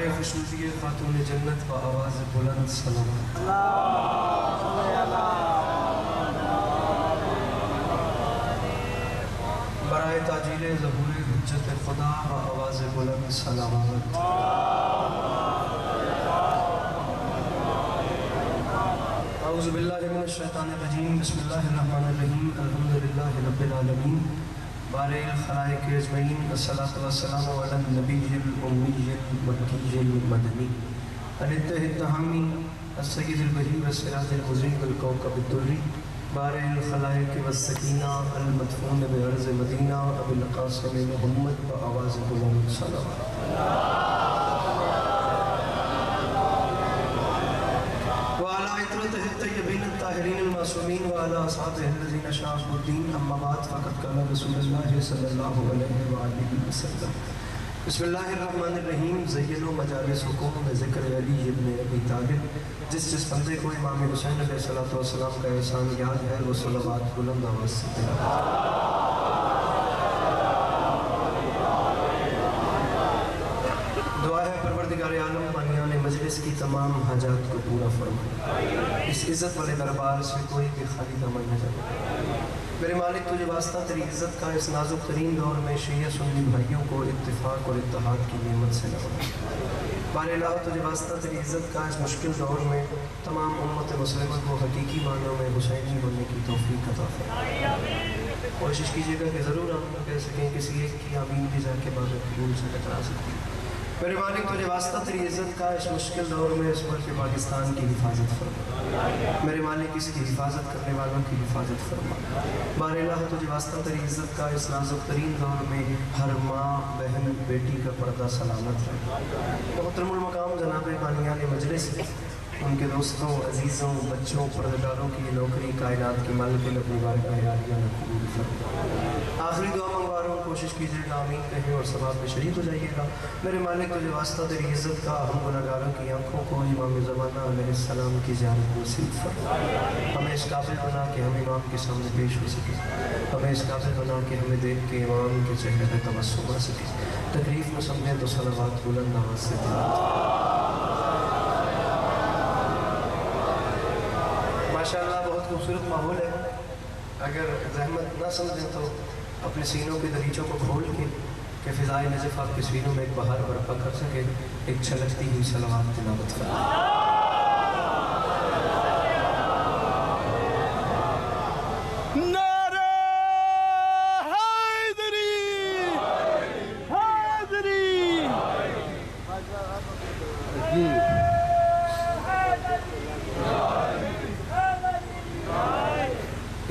برائے خوشنودی خاتون جنت و آواز بلند صلوات برائے تاجیل ظہور حجت خدا و آواز بلند صلوات اعوذ باللہ من الشیطان الرجیم بسم اللہ الرحمن الرحیم الحمدللہ رب العالمین بارئ الخلائق اجمعین الصلاۃ والسلام علی النبی الامی المکی المدنی الاتحاد التہامی السید البہی والسراج المضیء والکوكب الدری بارئ الخلائق والسکینہ المدفون بعرض مدینہ ابو القاسم محمد و آواز بلند صلوات الطیبین الطاہرین المعصومین وعلی اصحابہ الذین شاہدوا الدین اما بعد فقد قال رسول اللہ صلی اللہ علیہ وآلہ وسلم بسم اللہ الرحمن الرحیم زینوا مجالسکم بذکر علی ابن ابی طالب جس بندے کو امام حسین علیہ السلام کا احسان یاد ہے وہ صلوات بلند آواز سے دعا ہے پروردگار عالم بانیان مجلس کی تمام حاجات کو پورا فرمائے اس عزت والے دربار سے کوئی بھی خالی دامن نہ جائے میرے مالک تجھے واسطہ تیری عزت کا اس نازک ترین دور میں شیعہ سنی بھائیوں کو اتفاق اور اتحاد کی نعمت سے نوازے بار الہ تجھے واسطہ تیری عزت کا اس مشکل دور میں تمام امت مسلمہ کو حقیقی معنوں میں حسینی بننے کی توفیق عطا فرمائے کوشش کیجیے گا کہ ضرور آپ کہہ سکیں کسی ایک کی آمین بھی جا کے بعد قبول سے ٹکرا سکتی میرے مالک تجھے واسطہ تیری عزت کا اس مشکل دور میں اس ملک پاکستان کی حفاظت فرما میرے مالک اس کی حفاظت کرنے والوں کی حفاظت فرما بار الہ تجھے واسطہ تیری عزت کا اس نازک ترین دور میں ہر ماں بہن بیٹی کا پردہ سلامت رہے محترم المقام جناب بانیان مجلس ان کے دوستوں عزیزوں بچوں پردگاروں کی نوکری کائنات کی مالک اپنی بارگاہ عالیہ میں قبول فرما آخری دعا منگوا رہا ہوں کوشش کیجیے گا آمین کہیں اور ثواب میں شریک ہو جائیے گا میرے مالک تجھے واسطہ تیری عزت کا ہم گناہگاروں کی آنکھوں کو امام زمانہ علیہ السلام کی زیارت نصیب فرما ہمیں اس قابل بنا کہ ہم امام کے سامنے پیش ہو سکے ہمیں اس قابل بنا کہ ہمیں دیکھ کے امام کے چہرے پہ تبسم آ سکے تکلیف میں سمجھیں تو صلوات بلند آواز سے ماشاءاللہ بہت خوبصورت ماحول ہے اگر زحمت نہ سمجھیں تو اپنے سینوں کے دریچوں کو کھول کے کہ فضائے نجف آپ کے سینوں میں ایک بہار برپا کر سکے ایک چھلکتی ہوئی صلوات تلاوت فرمائیں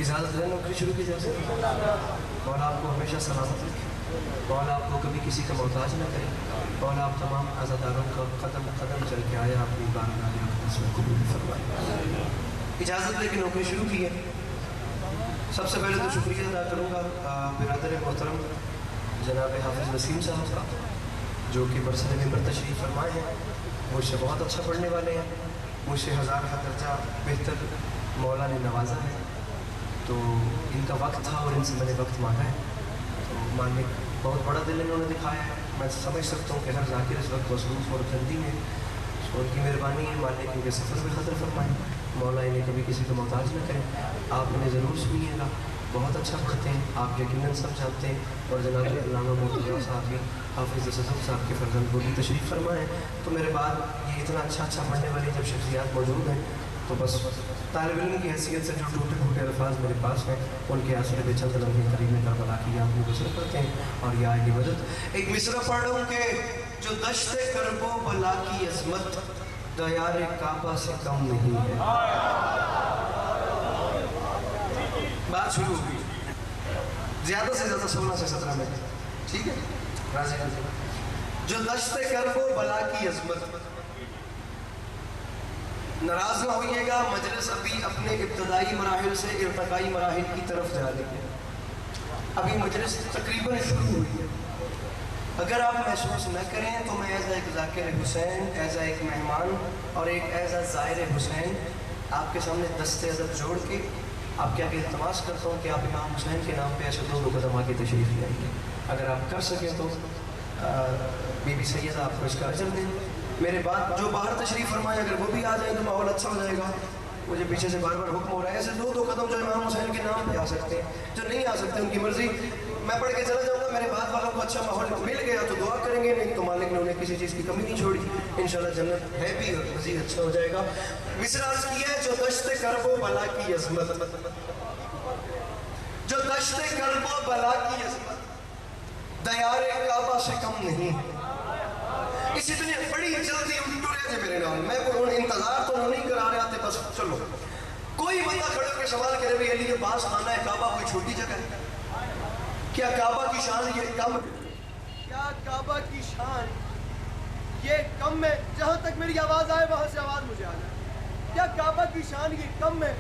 اجازت ہے نوکری شروع کی جیسے مولا آپ کو ہمیشہ سلامت رکھے مولا آپ کو کبھی کسی کا محتاج نہ کرے مولا آپ تمام عزاداروں کا قدم قدم چل کے آیا اپنی بارگاہ اقدس میں قبول فرمائے اجازت لے کے نوکری شروع کی ہے سب سے پہلے تو شکریہ ادا کروں گا برادر محترم جناب حافظ وسیم صاحب کا جو کہ برسر ممبر تشریف فرمائے ہیں مجھ سے بہت اچھا پڑھنے والے ہیں مجھ سے ہزار درجہ بہتر مولا نے نوازا ہے تو ان کا وقت تھا اور ان سے میں نے وقت مانگا ہے تو مالک بہت بڑا دل انہوں نے دکھایا ہے میں سمجھ سکتا ہوں کہ ہر ذاکر اس وقت مصروف اور جلدی میں ان کی مہربانی ہے مالک ان کے سفر میں خطر فرمائیں مولا انہیں کبھی کسی کو محتاج نہ کریں آپ انہیں ضرور سنیے گا بہت اچھا پڑھتے ہیں آپ یقیناً سب جانتے ہیں اور جناب علامہ مرتضیٰ صاحب بھی حافظ اسد صاحب کے فرزند کو بھی تشریف فرمائیں تو میرے بعد یہ اتنا اچھا پڑھنے والی جب شخصیات موجود ہیں تو بس طالب علم کی حیثیت سے جو ٹوٹے پھوٹے الفاظ میرے پاس ہیں ان کے آسرے پہ چند لمحے قریب میں کربلا کی یاد میں گزر کرتے ہیں اور یہ آئے گی مدد ایک مصرع پڑھوں کہ جو دشت کرب و بلا کی عظمت دیار کعبہ سے کم نہیں ہے بات شروع ہوگی زیادہ سے زیادہ 16 سے 17 منٹ ٹھیک ہے راضی جو دشت کرب و بلا کی عظمت ناراض نہ ہوئیے گا مجلس ابھی اپنے ابتدائی مراحل سے ارتقائی مراحل کی طرف جا رہی ہے ابھی مجلس تقریباً شروع ہوئی ہے اگر آپ محسوس نہ کریں تو میں ایز ایک ذاکر حسین ایز ایک مہمان اور ایک ایز زائر حسین آپ کے سامنے دست ادب جوڑ کے آپ کیا کہ التماس کرتا ہوں کہ آپ امام حسین کے نام پہ ایسے دو قدم آگے تشریف لائیں گے اگر آپ کر سکیں تو بی بی سیدہ آپ کو اس کا اجر دیں میرے بعد جو باہر تشریف فرمائے اگر وہ بھی آ جائیں تو ماحول اچھا ہو جائے گا. مجھے پیچھے سے بار بار حکم ہو رہا ہے ایسے دو قدم جو امام حسین کے نام پہ آ سکتے ہیں, جو نہیں آ سکتے ان کی مرضی. میں پڑھ کے چلا جاؤں گا, میرے بعد والوں کو اچھا ماحول مل گیا تو دعا کریں گے, نہیں تو مالک نے انہیں کسی چیز کی کمی نہیں چھوڑی. انشاءاللہ جنت ہے بھی اور مزید اچھا ہو جائے گا. مصرع عرض کیا ہے جو دشت کرب و بلا کی عظمت, جو دشت کرب و بلا کی عظمت دیار کعبہ سے کم نہیں. اسی دنیا بڑی جلدی اٹھو رہے تھے میرے نام, میں کوئی انتظار تو نہیں کرا رہے آتے, بس چلو کوئی بندہ کھڑے ہو کے سوال کرے بھی علی کے پاس خانہ کعبہ کوئی چھوٹی جگہ ہے کیا؟ کعبہ کی شان یہ کم, کیا کعبہ کی شان یہ کم ہے؟ جہاں تک میری آواز آئے وہاں سے آواز مجھے آ جائے. کیا کعبہ کی شان یہ کم ہے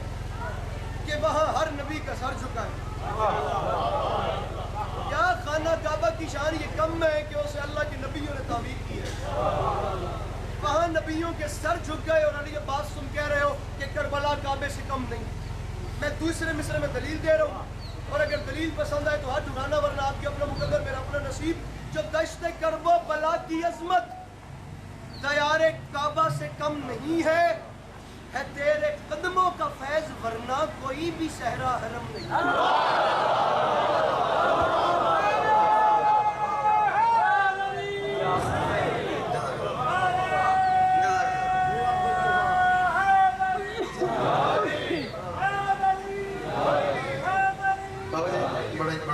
کہ وہاں ہر نبی کا سر جھکا ہے؟ کیا خانہ کعبہ کی شان یہ کم ہے کہ اسے اللہ کے نبیوں نے تعمیر کی ہے؟ وہاں نبیوں کے سر جھک گئے اور علی عباس تم کہہ رہے ہو کہ کربلا کعبے سے کم نہیں. میں دوسرے مصرے میں دلیل دے رہا ہوں, اور اگر دلیل پسند آئے تو ہاتھ اٹھانا, ورنہ آپ کے اپنا مقدر میرا اپنا نصیب. جو دشت کرب و بلا کی عظمت دیار کعبہ سے کم نہیں ہے تیرے قدموں کا فیض, ورنہ کوئی بھی صحرا حرم نہیں.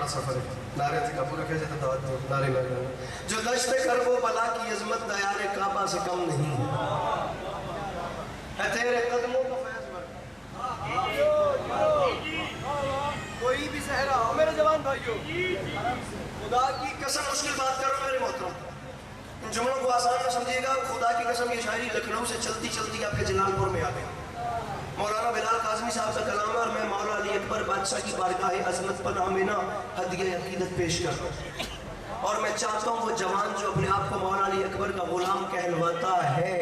سفر نعرے سے کپور رکھے جاتا دعوت میں نعرے لگا. جو دشت کرب و بلا کی عظمت دیار کعبہ سے کم نہیں ہے تیرے قدموں کا فیض, کوئی بھی صحرا. میرے جوان بھائیو, خدا کی قسم مشکل بات کر رہا ہوں میرے محترم, ان جملوں کو آسان نہ سمجھیے گا. خدا کی قسم یہ شاعری لکھنؤ سے چلتی چلتی آپ کے جلال پور میں آ گئی. مولانا بلال قاسمی صاحب کا کلام ہے, اور میں مولا علی اکبر بادشاہ کی بارگاہ عظمت پر آمینہ ہدیہ عقیدت پیش کر رہا ہوں. اور میں چاہتا ہوں وہ جوان جو اپنے آپ کو مولا علی اکبر کا غلام کہلواتا ہے,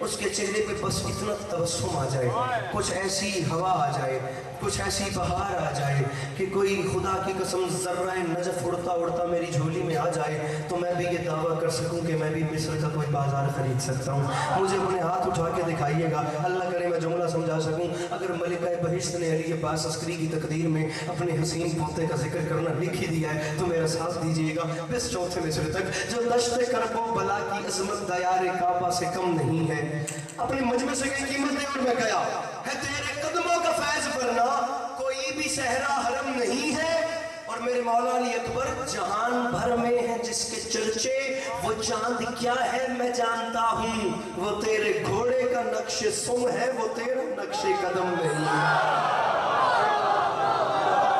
اس کے چہرے پہ بس اتنا تبسم آ جائے, کچھ ایسی ہوا آ جائے, کچھ ایسی بہار آ جائے کہ کوئی خدا کی قسم ذرہ نجف اڑتا اڑتا میری جھولی میں آ جائے, تو میں بھی یہ دعویٰ کر سکوں کہ میں بھی مصر کا کوئی بازار خرید سکتا ہوں. مجھے اپنے ہاتھ اٹھا کے دکھائیے گا, اللہ کرے میں جملہ سمجھا سکوں. اگر ملکہ بہشت نے علی عباس عسکری کی تقدیر میں اپنے حسین پوتے کا ذکر کرنا لکھ ہی دیا ہے تو میرا ساتھ دیجیے گا. بس چوتھے مصرے تک. جو دشت کرب و بلا کی عظمت دیار کعبہ سے کم نہیں ہے. اپنے مجمع سے گئی قیمت دے اور میں گیا ہے تیرے قدموں کا فیض, ورنہ کوئی بھی صحرا حرم نہیں ہے. اور میرے مولا علی اکبر جہان بھر میں ہے جس کے چرچے, وہ چاند کیا ہے میں جانتا ہوں, وہ تیرے گھوڑے کا نقش سم ہے, وہ تیرا نقش قدم نہیں.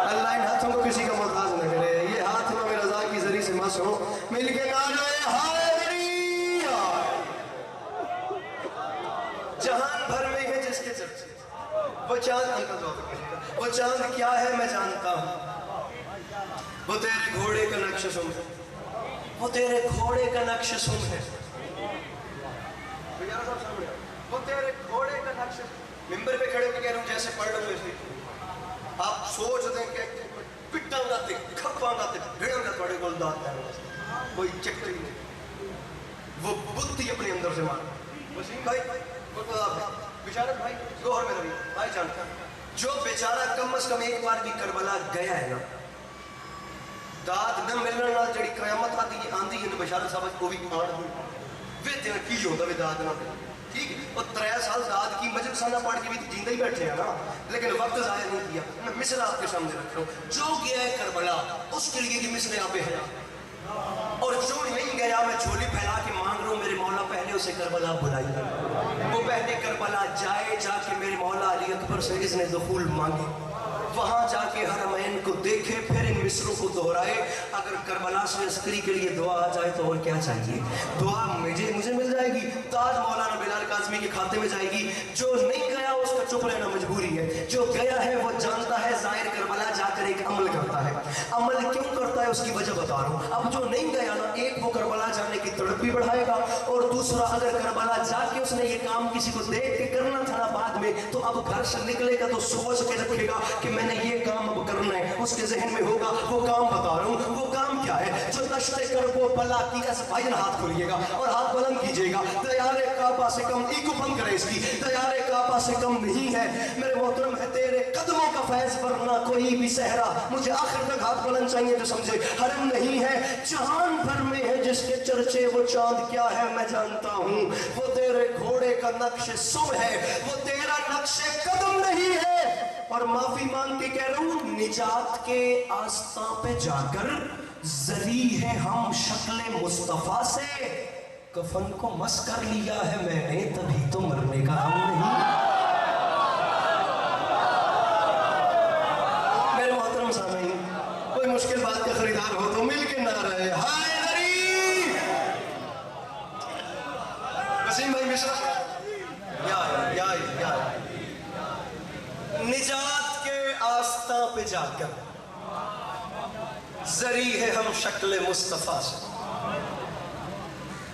اللہ ان ہاتھوں کو کسی کا محتاج نہ کرے. یہ ہاتھ میں رضا کی ذریعے سے مس ہو, مل کے نعرہ حیدری. جہان بھر میں ہے جس کے چرچے, وہ چاند وہ چاند کیا ہے میں جانتا ہوں, وہ تیرے گھوڑے کا نقش سم ہے, وہ تیرے گھوڑے کا نقش سم ہے. وہ تیرے گھوڑے کا نقش. ممبر پہ کھڑے ہو کے کہہ رہا ہوں جیسے پڑھ رہا ہوں ویسے آپ سوچ دیں کہ پٹا گاتے کھپا گاتے بھیڑا گا تھوڑے گول دات ہے, کوئی چکری نہیں. وہ بتی اپنے اندر سے مار. وسیم بھائی, بشارت بھائی, گوہر میں روی بھائی جانتا, جو بیچارہ کم از کم ایک بار بھی کربلا گیا ہے نا, داد نہ ملنا نہ جڑی قیامت آندی ہے تو بشارت صاحب کو بھی مار دوں وے دن کی ہوتا وے داد نہ ٹھیک ہے. اور 3 سال داد کی مجلس نہ پڑھ کے بھی جیندہ ہی بیٹھے ہیں نا, لیکن وقت ضائع نہیں کیا. میں مصر آپ کے سامنے رکھ رہا ہوں, جو گیا ہے کربلا اس کے لیے یہ مصر یہاں پہ ہے, اور جو نہیں گیا میں جھولی پھیلا کے مانگ رہا ہوں میرے مولا پہلے اسے کربلا بلائیے. وہ پہلے کربلا جائے, جا کے میرے مولا علی اکبر سے اذن دخول مانگے, وہاں جا کے حرمین کو دیکھے, پھر ان مصروں کو دہرائے. اگر کربلا سے عسکری کے لیے دعا آ جائے تو اور کیا چاہیے, دعا مجھے مل جائے گی, تاج مولانا بلال قاسمی کے کھاتے میں جائے گی. جو نہیں گیا اس کا چپ رہنا مجبوری ہے, جو گیا ہے وہ جانتا ہے ظاہر کربلا جا کر ایک عمل کرتا ہے. عمل کیوں کرتا ہے اس کی وجہ بتا رہا ہوں. اب جو نہیں گیا نا, ایک وہ کربلا جانے کی تڑپ بھی بڑھائے گا, اور دوسرا اگر کربلا جا کے اس نے یہ کام کسی کو دیکھ کے کرنا تھا نا بعد میں, تو اب گھر سے نکلے گا تو سوچ کے رکھے گا کہ میں نے یہ کام اب کرنا ہے. اس کے ذہن میں ہوگا وہ کام بتا رہا ہوں, وہ کام کیا ہے جو دشت کرب و بلا کی بھائی ہاتھ کھولیے گا اور ہاتھ بلند کیجئے گا. دیار کعبہ سے کم ایکو بند کرے اس کی, دیار کعبہ سے کم نہیں ہے میرے محترم. ہے تیرے قدموں کا فیض ورنہ کوئی بھی صحرا. مجھے آخر تک ہاتھ بلند چاہیے جو سمجھے. حرم نہیں ہے جہان بھر میں ہے جس کے چرچے, وہ چاند کیا ہے میں جانتا ہوں. وہ تیرے گھوڑے کا نقش سم ہے, وہ تیرا نقش قدم نہیں ہے. اور معافی مانگ کے کہہ رہا ہوں, نجات کے آستاں پہ جا کر زری ہے ہم شکل مصطفیٰ سے. کفن کو مس کر لیا ہے میں نے تبھی تو مرنے کا غم نہیں. میرے محترم سامعین, کوئی مشکل بات کا خریدار ہو تو مل کے نہ رہے. ہائے دری وسیم بھائی مشرا, یا نجات کے آستاں پہ جا کر زری ہے ہم شکل مصطفیٰ سے.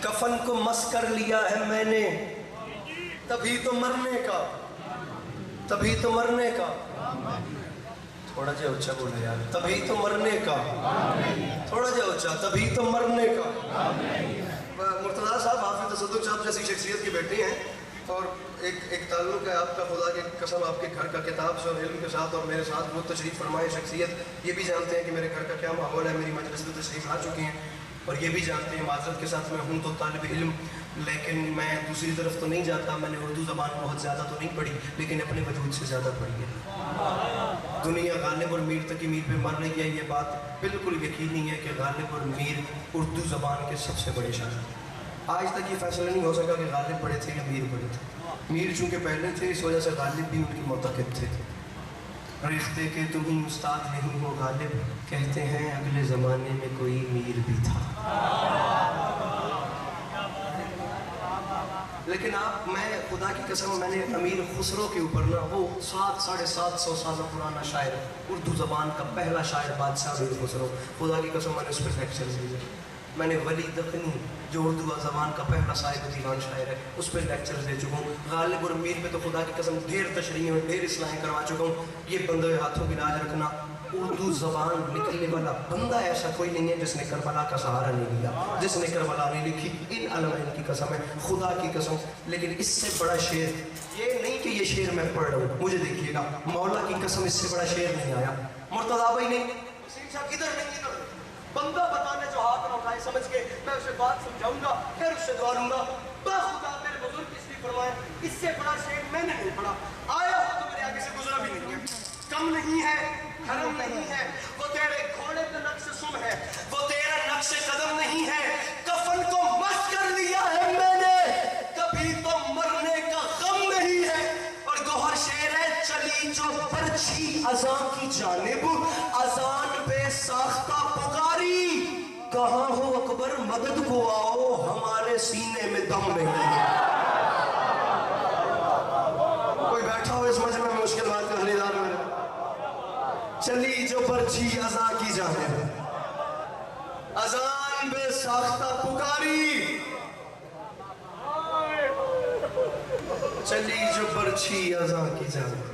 کفن کو مس کر لیا ہے میں نے تبھی تو مرنے کا, تبھی تو مرنے کا. تھوڑا جا اچھا بولے یار. تبھی تو مرنے کا, تھوڑا جا اچھا. تبھی تو مرنے کا. مرتضیٰ صاحب حافظ تصدق صاحب جیسی شخصیت کی بیٹی ہیں اور ایک تعلق ہے آپ کا خدا کی قسم آپ کے گھر کا کتاب سے اور علم کے ساتھ اور میرے ساتھ وہ تشریف فرمائے شخصیت. یہ بھی جانتے ہیں کہ میرے گھر کا کیا ماحول ہے. میری مجلس میں تشریف آ چکی ہیں اور یہ بھی جانتے ہیں معذرت کے ساتھ میں ہوں تو طالب علم, لیکن میں دوسری طرف تو نہیں جاتا. میں نے اردو زبان بہت زیادہ تو نہیں پڑھی لیکن اپنے وجود سے زیادہ پڑھی ہے. دنیا غالب اور میر تقی میر پہ مر رہی ہے, یہ بات بالکل یقینی ہے کہ غالب اور میر اردو زبان کے سب سے بڑے شاعر. آج تک یہ فیصلہ نہیں ہو سکا کہ غالب بڑے تھے یا میر بڑے تھے. میر چونکہ پہلے تھے اس وجہ سے غالب بھی ان کے معتقد تھے. رشتے کے تم ہی استاد نہیں ہو غالب, کہتے ہیں اگلے زمانے میں کوئی میر بھی تھا. لیکن میں خدا کی قسم میں نے امیر خسرو کے اوپر نا وہ 700-750 سال پرانا شاعر, اردو زبان کا پہلا شاعر بادشاہ امیر خسرو, خدا کی قسم میں نے اس پہ لیکچر دیے. میں نے ولی دکنی جو اردو زبان کا پہلا صاحب دیوان شاعر ہے اس پہ لیکچرز دے چکا ہوں. غالب اور میر پہ تو خدا کی قسم ڈھیر تشریح اور ڈھیر اصلاحیں کروا چکا ہوں. یہ بندے ہاتھوں کی لاج رکھنا, اردو زبان نکلنے والا بندہ ایسا کوئی نہیں ہے جس نے کربلا کا سہارا نہیں لیا, جس نے کربلا نہیں لکھی. ان علماء کی قسم ہے, خدا کی قسم. لیکن اس سے بڑا شعر یہ نہیں کہ یہ شعر میں پڑھ رہا ہوں, مجھے دیکھیے گا مولا کی قسم اس سے بڑا شعر نہیں آیا. مرتضیٰ بھائی نہیں, وسیم صاحب ادھر نہیں, ادھر بندہ بتانے جو ہاتھ نہ اٹھائے سمجھ کے میں اسے بات سمجھاؤں گا پھر اس سے دعا لوں گا. بس خدا میرے بزرگ اس لیے فرمائے, اس سے بڑا شعر میں نے نہیں پڑھا. آیا ہو تو میرے آگے سے گزرا بھی نہیں ہے. کم نہیں ہے, حرم نہیں ہے, وہ تیرے گھوڑے کا نقش سم ہے, وہ تیرا نقش قدم نہیں ہے. کفن کو مس کر لیا ہے میں نے کبھی تو مرنے کا غم نہیں ہے. اور گوہر شعر ہے, چلی جو برچھی اذان کی جانب, اذان بے ساختہ پکاری, کہاں ہو اکبر مدد کو آؤ ہمارے سینے میں دم نہیں ہے. کوئی بیٹھا ہو اس مجمع میں مشکل بات کا خریدار میں. چلی جو برچھی اذان کی جانب, اذان بے ساختہ پکاری, چلی جو برچھی اذان کی جانب,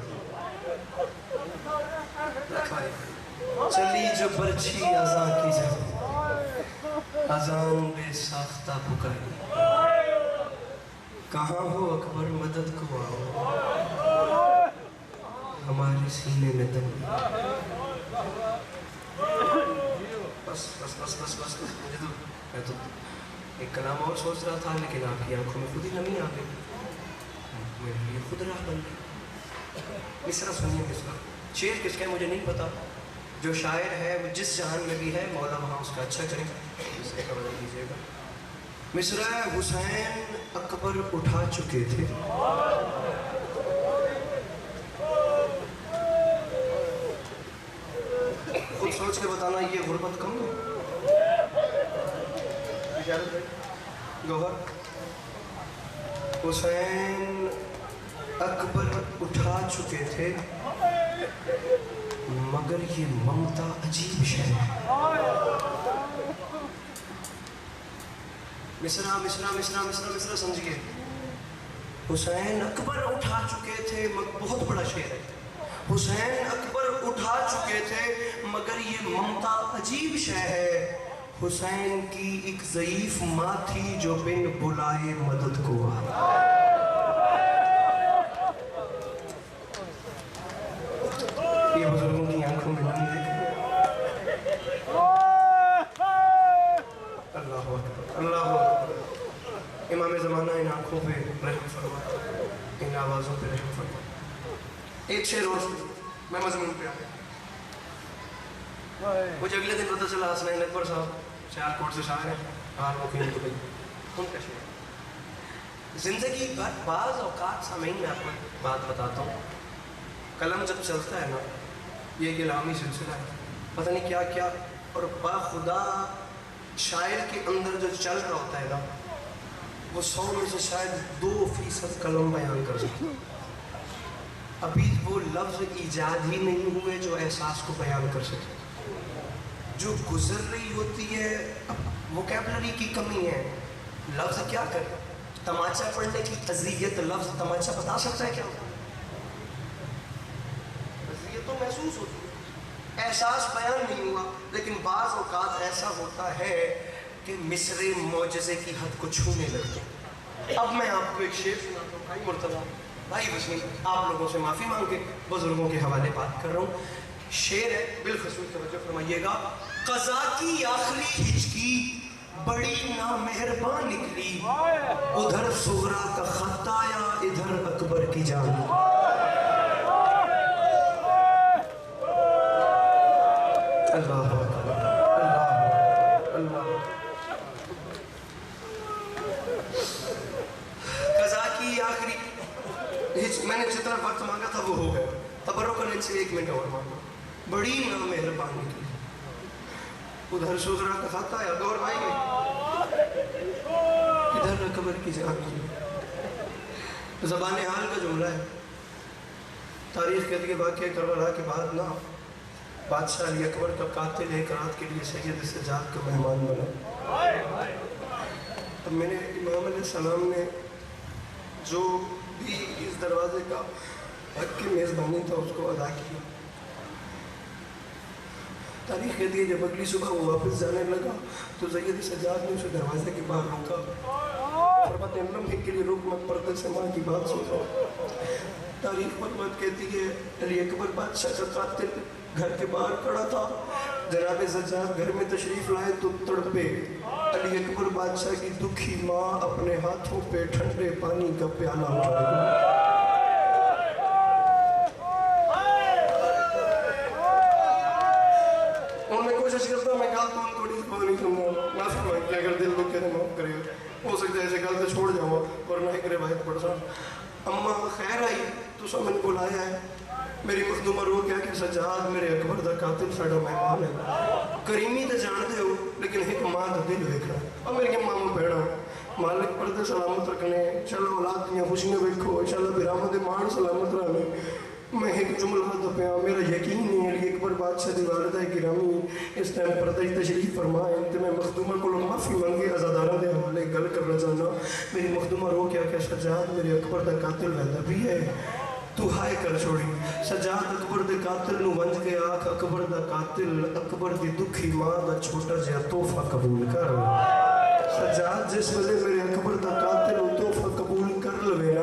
چلی جو برچھی اذان کی جانب, اذان بے ساختہ پکاری, کہاں ہو اکبر مدد کو آؤ ہمارے سینے میں دم. بس بس بس بس بس میں تو ایک کلام اور سوچ رہا تھا لیکن آپ کی آنکھوں میں خود ہی نمی آ گئی, میرے لیے خود راہ بن گئی. مصرع سنیے, مصرع شعر کس کا ہے مجھے نہیں پتا, جو شاعر ہے وہ جس جہان میں بھی ہے مولا وہاں اس کا اچھا کرے. مصرع کا وجہ دیجیے گا. مصرع حسین اکبر اٹھا چکے تھے, خود سوچ کے بتانا یہ غربت کم ہے. گوہر حسین اکبر اٹھا چکے تھے مگر یہ ممتا عجیب شے ہے. مصرع مصرع مصرع مصرع مصرع سمجھئے. حسین اکبر اٹھا چکے تھے, بہت بڑا شعر ہے. حسین اکبر اٹھا چکے تھے مگر یہ ممتا عجیب شے ہے, حسین کی ایک ضعیف ماں تھی جو بن بلائے مدد کو آئی. یہ بزرگوں کی آنکھوں میں نم دیکھ. اللہ اکبر اللہ اکبر. امام زمانہ ان آنکھوں پہ رحم فرما, ان آوازوں پہ رحم فرما. ایک شعر اور میں مضمون پہ آیا. مجھے اگلے دن پتہ چلا حسنین اکبر صاحب سیالکوٹ سے شاعر ہیں, آر مقیم دبئی, ان کا شعر. زندگی بھر بعض اوقات سامعین میں آپ کو بات بتاتا ہوں, قلم جب چلتا ہے نا, یہ ایک الہامی سلسلہ ہے, پتہ نہیں کیا کیا, اور باخدا شاعر کے اندر جو چل رہا ہوتا ہے نا, وہ 100 میں سے شاید 2% قلم بیان کر سکتا. ابھی وہ لفظ ایجاد ہی نہیں ہوئے جو احساس کو بیان کر سکے. جو گزر رہی ہوتی ہے ووکیبلری کی کمی ہے. لفظ کیا کرے, تماچا پڑھنے کی اذیت, لفظ تماچا بتا سکتا ہے کیا؟ اذیت تو محسوس ہوتی ہے, احساس بیان نہیں ہوا. لیکن بعض اوقات ایسا ہوتا ہے کہ مصرے معجزے کی حد کو چھونے لگتے ہیں. اب میں آپ کو ایک شعر سناتا ہوں. بھائی مرتضیٰ, بھائی وسیم, آپ لوگوں سے معافی مانگ کے بزرگوں کے حوالے بات کر رہا ہوں. شعر ہے, بالخصوص توجہ فرمائیے گا. قضا کی آخری ہچکی بڑی نامہربان نکلی, ادھر صغرا کا خط آیا, ادھر اکبر کی جان. اللہ اکبر اللہ اللہ. قضا کی آخری, میں نے جتنا وقت مانگا تھا وہ ہو گیا. تبرکن سے 1 منٹ اور مانگا. بڑی نامہربان نکلی, ادھر سوزرا کا خط آیا. غور بھائی ادھر اکبر کی جان. زبان حال کا جملہ ہے. تاریخ کے لیے واقعہ کربلا کے بعد نا, بادشاہ علی اکبر کا قاتل ایک رات کے لیے سید سجاد کا مہمان بنا. اب میں نے امام علیہ السلام نے جو بھی اس دروازے کا حق کی میزبانی تھا اس کو ادا کیا. تاریخ کہتی ہے جب اگلی صبح وہ واپس جانے لگا تو سید سجاد نے اسے دروازے کے باہر روکا. فرماتے ہیں لمحے کے لیے رک مت, پردے سے ماں کی بات سوچو. تاریخ پر بات کہتی ہے علی اکبر بادشاہ کا قاتل گھر کے باہر کھڑا تھا. جناب سجاد گھر میں تشریف لائے تو تڑپے. علی اکبر بادشاہ کی دکھی ماں اپنے ہاتھوں پہ ٹھنڈے پانی کا پیالہ اٹھائے. کوشش کرتا ہوں میں گل تو تھوڑی نہیں سنوں, معافی مانگ کے اگر دل لوگ کہنے معاف کرے گا. ہو سکتا ہے ایسے گل سے چھوڑ جاؤں ورنہ ایک روایت پڑھ سا. اماں خیر آئی تو سب نے بلایا ہے. میری مخدومہ رو کیا کہ سجاد میرے اکبر دا قاتل ساڈا مہمان ہے. کریمی تے جانتے ہو لیکن ایک ماں دا دل ویکھنا. اور میری ماما بہنا مالک پردے سلامت رکھنے, انشاءاللہ اولاد دیاں خوشیاں ویکھو, انشاءاللہ برآمد مان سلامت رہنے. میں ایک جملہ دپیا, میرا یقین نہیں علی اکبر بادشاہ دی والدہ گرامی اس ٹائم پردے تشریف فرمائے تے میں مخدومہ کو معافی مانگے عزاداراں دے حوالے گل کرنا چاہنا. میری مخدومہ رو کیا کہ سجاد میرے اکبر دا قاتل ویدا بھی ہے, تو ہائے کر چھوڑی. سجاد اکبر دے قاتل نو ونج کے آکھ اکبر دا قاتل اکبر دی دکھی ماں دا چھوٹا جہا تحفہ قبول کر. سجاد جس ویلے میرے اکبر دا قاتل او تحفہ قبول کر لوے نا,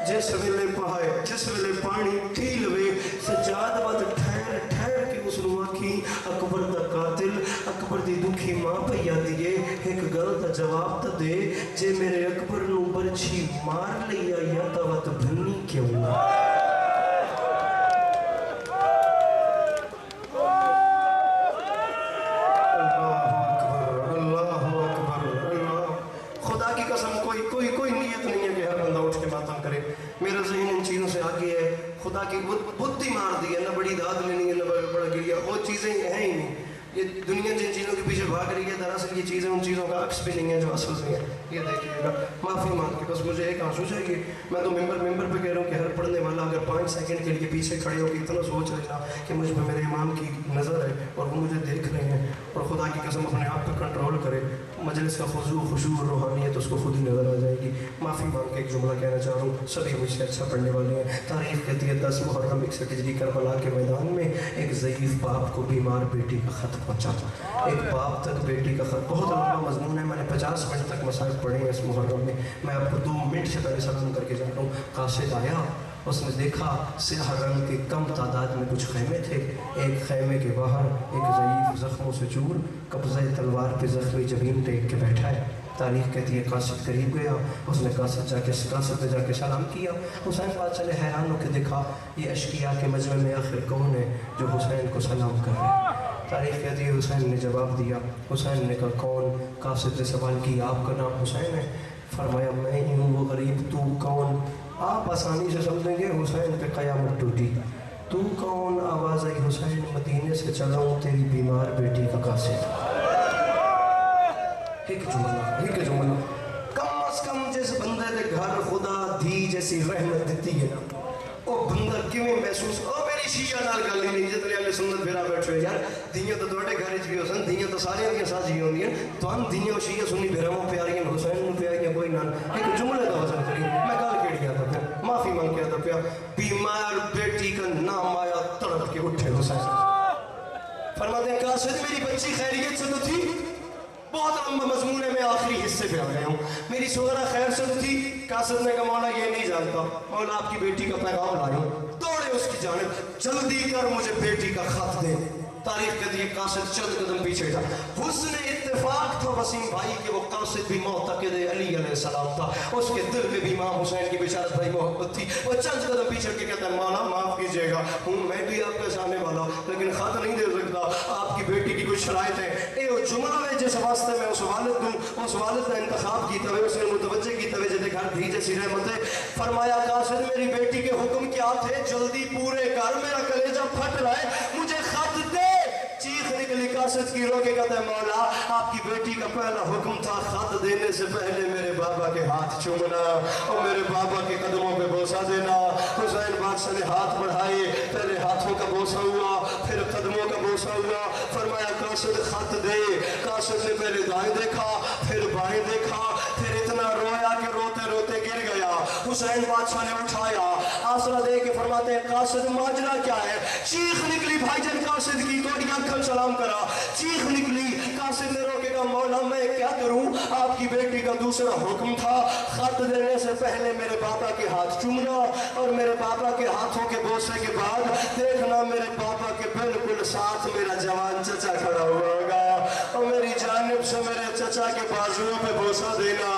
جس ویلے پہائے جس ویلے پانی تھی لوے, سجاد بعد ٹھہر ٹھہر کے اس نو آکھی اکبر دا قاتل اکبر دی دکھی ماں پیا دیے ایک گل دا جواب تا دے, جے میرے اکبر نو برچھی مار لیا یا تا وقت بھنی کیوں نہ. خدا کی بدھی مار دی ہے, نہ بڑی داد لینی ہے نہ بڑا گریا, وہ چیزیں ہیں ہی نہیں. یہ دنیا جن چیزوں کے پیچھے بھاگ رہی ہے دراصل یہ چیزیں ان چیزوں کا عکس بھی نہیں ہے جو اصل سے ہیں. یہ دیکھیے گا, معافی مانگ کے بس مجھے ایک آنسو چاہیے. میں تو ممبر پہ کہہ رہا ہوں کہ ہر پڑھنے والا اگر 5 سیکنڈ کے لیے پیچھے کھڑے ہو کے اتنا سوچ لینا کہ مجھ پہ میرے امام کی نظر ہے اور وہ مجھے دیکھ رہے ہیں, اور خدا کی قسم اپنے آپ پہ کنٹرول کرے، مجلس کا خشوع اور روحانیت اس کو خود ہی نظر آ جائے گی۔ معافی مانگ کے ایک جملہ کہنا چاہ رہا ہوں، سبھی مجھ سے اچھا پڑھنے والے ہیں۔ تاریخ کہتی ہے 10 محرم 61 ہجری کربلا کے میدان میں ایک ضعیف باپ کو بیمار بیٹی کا خط پہنچا تھا۔ ایک باپ تک بیٹی کا خط، بہت لمبا مضمون ہے، میں نے 50 منٹ تک مسائل پڑھے ہیں اس محرم میں، میں آپ کو 2 منٹ سے پہلے سلام کر کے جا رہا ہوں۔ قاصد آیا، اس نے دیکھا سیاہ رنگ کے کم تعداد میں کچھ خیمے تھے، ایک خیمے کے باہر ایک ضعیف زخموں سے چور قبضہ تلوار پہ زخمی جبین ٹیک کے بیٹھا ہے۔ تاریخ کہتی ہے قاصد قریب گیا، اس نے قاصد پہ جا کے سلام کیا۔ حسین بادشاہ نے حیران ہو کے دیکھا یہ اشقیاء کے مجمع میں آخر کون ہے جو حسین کو سلام کر رہے ہیں؟ تاریخ کہتی ہے حسین نے جواب دیا، حسین نے کہا کون؟ قاصد نے سوال کیا آپ کا نام حسین ہے؟ فرمایا میں ہی ہوں وہ غریب، تو کون؟ آپ آسانی سے سمجھیں گے حسین پہ قیامت ٹوٹی۔ تو کون؟ آواز آئی حسین مدینے سے چلا ہوں تیری بیمار بیٹی کا قاصد۔ ایک جملہ کم از کم جس بندے دے گھر خدا دی جیسی رحمت دیتی ہے نا، وہ بندہ کیویں محسوس میری شیعہ نال گل ہی نہیں جتنے اہل سنت پھرا بیٹھے یار دیاں تو تواڈے گھر وچ بھی ہو سن، دیاں تو سارے دیاں ساجی ہوندیاں، تواں دیاں شیعہ سنی بھراواں پیاریاں حسین نوں پیاریاں کوئی نہ۔ ایک جملے دا وزن کریں، میں گل کیڑی آتا پیا، معافی مانگ کے آتا پیا، بیمار بیٹی کا نام آیا تڑپ کے اٹھے حسین۔ فرماتے ہیں قاصد میری بچی خیریت سے تو تھی؟ بہت لمبا مضمون ہے، میں آخری حصے پہ آ گیا ہوں۔ میری سغرا خیر سے تو تھی؟ قاصد نے کہا مولا یہ نہیں جانتا، مولا آپ کی بیٹی کا پیغام لایا ہوں۔ دوڑے اس کی جانب، جلدی کر مجھے بیٹی کا خط دے۔ تاریخ کہتی ہے قاصد چند قدم پیچھے تھا۔ حسن اتفاق تھا وسیم بھائی کہ وہ قاصد بھی معتقد علی علیہ السلام تھا، اس کے دل میں بھی امام حسین کی بشارت بھائی محبت تھی۔ وہ چند قدم پیچھے کے کہتا ہے مولا معاف کیجیے گا، میں بھی آپ کے سامنے والا لیکن خط نہیں دے سکتا، آپ کی بیٹی کی کچھ شرائط ہیں۔ اے وہ جملہ ہے جس واسطے میں اس والد دوں، اس والد کا انتخاب کیتا ہوئے، اس نے متوجہ کیتا ہوئے جیسے گھر بھیجے سی رحمت ہے۔ فرمایا قاصد میری بیٹی کے حکم کیا تھے؟ جلدی پورے کر، میرا کلیجہ پھٹ رہا ہے، مجھے خط دے۔ چیخ نکلی قاصد کی رو کے کہتا ہے مولا آپ کی بیٹی کا پہلا حکم تھا خط دینے سے پہلے میرے بابا کے ہاتھ چومنا اور میرے بابا کے قدموں پہ بوسہ دینا۔ حسین بادشاہ نے ہاتھ بڑھائے، پہلے ہاتھوں کا بوسہ ہوا پھر قدموں کا بوسہ ہوا۔ فرمایا قاصد خط دے۔ قاصد نے پہلے دائیں دیکھا پھر بائیں دیکھا، پھر اتنا رویا کہ روتے روتے گر گیا۔ حسین بادشاہ نے اٹھایا، آسرا دے کے فرماتے ہیں قاصد ماجرا کیا ہے؟ چیخ نکلی بھائی جان قاصد کی، توڑی آنکھیں سلام کرا، چیخ نکلی۔ قاصد نے رو کے کہا مولا میں کیا کروں؟ آپ کی بیٹی کا دوسرا حکم تھا خط دینے سے پہلے میرے بابا کے ہاتھ چومنا اور میرے بابا کے ہاتھوں کے بوسے کے بعد دیکھنا میرے بابا کے بالکل ساتھ میرا جوان چچا کھڑا ہوا ہوگا اور میری جانب سے میرے چچا کے بازوؤں پہ بوسہ دینا۔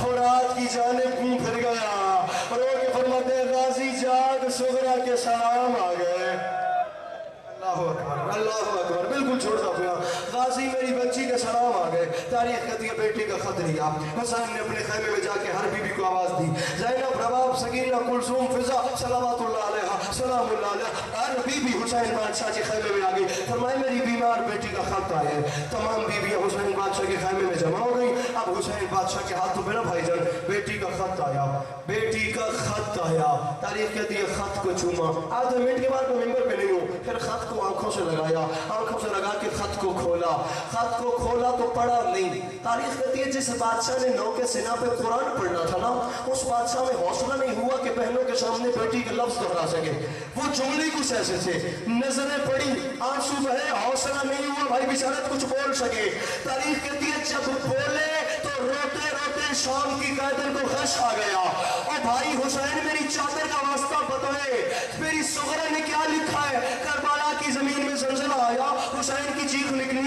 فرات کی جانب منہ پھر گیا، رو کے فرماتے ہیں غازی جاگ صغرا کے سلام آ گئے۔ اللہ اکبر اللہ اکبر، بالکل چھوڑ دو پیا، غازی میری بچی کے سلام آ گئے۔ تاریخ کہتی ہے بیٹی کا خط لیا، حسین نے اپنے خیمے میں جا کے ہر بی بی کو آواز دی، زینب، رباب، سکینہ، کلثوم، فضا صلوات اللہ علیہ سلام اللہ علیہ، ہر بی بی حسین بادشاہ کے خیمے میں آ گئی۔ فرمائے میری بیمار بیٹی کا خط آیا ہے۔ تمام بیویاں حسین بادشاہ کے خیمے میں جمع ہو گئی۔ اب حسین بادشاہ کے ہاتھوں پہ نا بھائی جان بیٹی کا خط آیا، بیٹی کا خط آیا۔ تاریخ کہتی ہے خط کو چوما، آدھے منٹ کے بعد میں ممبر پہ نہیں ہوں، پھر خط کو آنکھوں سے لگایا، آنکھوں سے لگا کے خط کو کھولا، خط کو کھولا تو پڑھا نہیں۔ تاریخ کہتی ہے جس بادشاہ نے نو کے سینہ پہ قرآن پڑھنا تھا نا، اس بادشاہ میں حوصلہ نہیں ہوا کہ بہنوں کے سامنے بیٹی کے لفظ دہرا سکے۔ وہ جملے کچھ ایسے تھے، نظریں پڑی، آنسو بہے، حوصلہ نہیں ہوا بھائی بشارت کچھ بول سکے۔ تاریخ کہتی ہے جب بولے تو روتے روتے شام کی قیدر کو غش آ گیا، اور بھائی حسین میری چادر کا واسطہ بتائے میری سغرا نے کیا لکھا ہے؟ کربلا کی زمین میں زلزلہ آیا، حسین کی چیخ نکلی،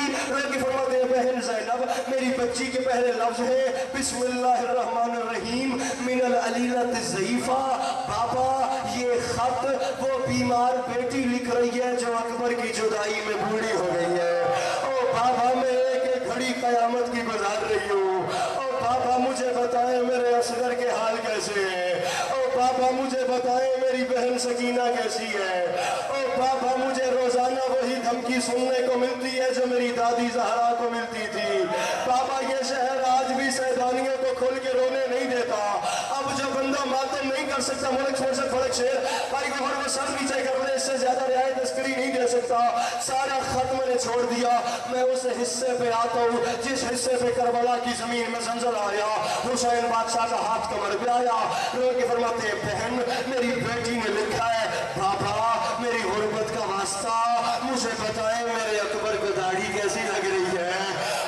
کہ فرماتے ہیں بہن زینب میری بچی کے پہلے لفظ ہے بسم اللہ الرحمن الرحیم من العلیلۃ الضعیفہ۔ بابا یہ خط وہ بیمار بیٹی لکھ رہی ہے جو اکبر کی جدائی میں بوڑھی ہو گئی ہے۔ او بابا میں ایک گھڑی قیامت کی گزار رہی ہوں، او بابا مجھے بتائیں میرے اصغر کے حال کیسے ہیں، او بابا مجھے بتائیں میری بہن سکینہ کیسی ہے، او بابا مجھے روزانہ وہی دھمکی سننے کو ملتی ہے جو میری دادی زہرا کو ملتی تھی۔ بابا یہ شہر آج بھی سیدانیوں کو کھل کے رونے نہیں دیتا، اب جب بندہ ماتم نہیں کر سکتا، ملک چھوڑ سے فرق شیر بھائی گوھر وہ سر نیچے کر لے، اس سے زیادہ رعایت عسکری نہیں دے سکتا. سارا خط میں نے چھوڑ دیا، میں اس حصے پہ آتا ہوں جس حصے پہ کربلا کی زمین میں زلزلہ آیا. حسین بادشاہ کا ہاتھ کمر پہ آیا، رو کے فرماتے ہیں بہن میری بیٹی نے لکھا ہے بابا میری غربت کا واسطہ مجھے بتائیں میرے اکبر کو داڑھی کیسی لگ رہی ہے،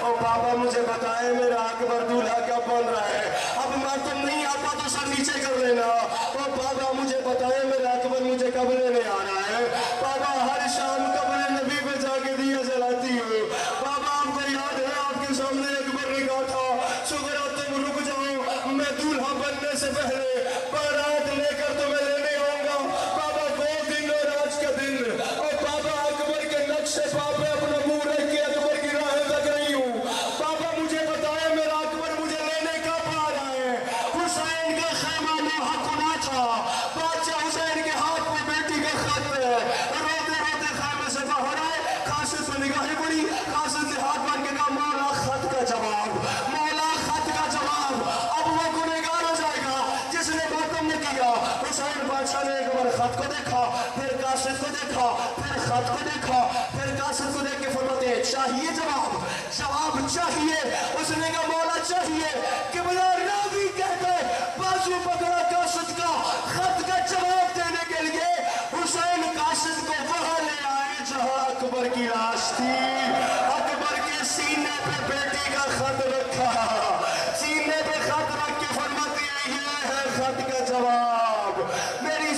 اور بابا مجھے بتائیں میرا اکبر دولہا کب بن رہا ہے. اب ماتم نہیں آتا تو سر نیچے کر لینا. اور بابا مجھے بتائیں میرا اکبر مجھے کب لینے آ رہا ہے. بابا ہر شام قبر نبی پہ جا کے دیا جلاتی ہوں. بابا آپ کو یاد ہے آپ کے سامنے اکبر نے کہا تھا سغرا تم رک جاؤ، میں دولہا بننے سے پہلے بارات لے کر تمہیں لینے آؤں گا. بابا وہ دن اور آج کا دن، اور بابا اکبر کے نقش پا پہ اپنا منہ رکھ کے اکبر کی راہیں تک رہی ہوں. بابا مجھے بتائیں میرا اکبر مجھے لینے کب آ رہا ہے. حسین کا خیمہ لوہا کنا تھا، بادشاہ حسین کے ہاتھ میں بیٹی کا خط ہے. روتے روتے خیمے سے باہر آئے، قاصد پہ نگاہیں پڑی، قاصد نے ہاتھ باندھ کے کہا مولا خط کا جواب، مولا خط کا جواب. اب وہ گنہگار ہو جائے گا جس نے ماتم نے کیا. حسین بادشاہ نے ایک بار خط کو دیکھا، پھر قاصد کو دیکھا، پھر خط کو دیکھا، پھر قاصد کو دیکھ کے فرماتے ہیں چاہیے جواب، جواب چاہیے. اس نے کہا مولا چاہیے. قبلہ راوی کہتے بازو پکڑا قاصد کا، خط کا جواب دینے کے لیے حسین قاصد کو وہاں لے آئے جہاں اکبر کی لاش تھی. اکبر کے سینے پہ بیٹی کا خط رکھا، سینے پہ خط رکھ کے فرماتے ہیں یہ ہے خط کا جواب. میری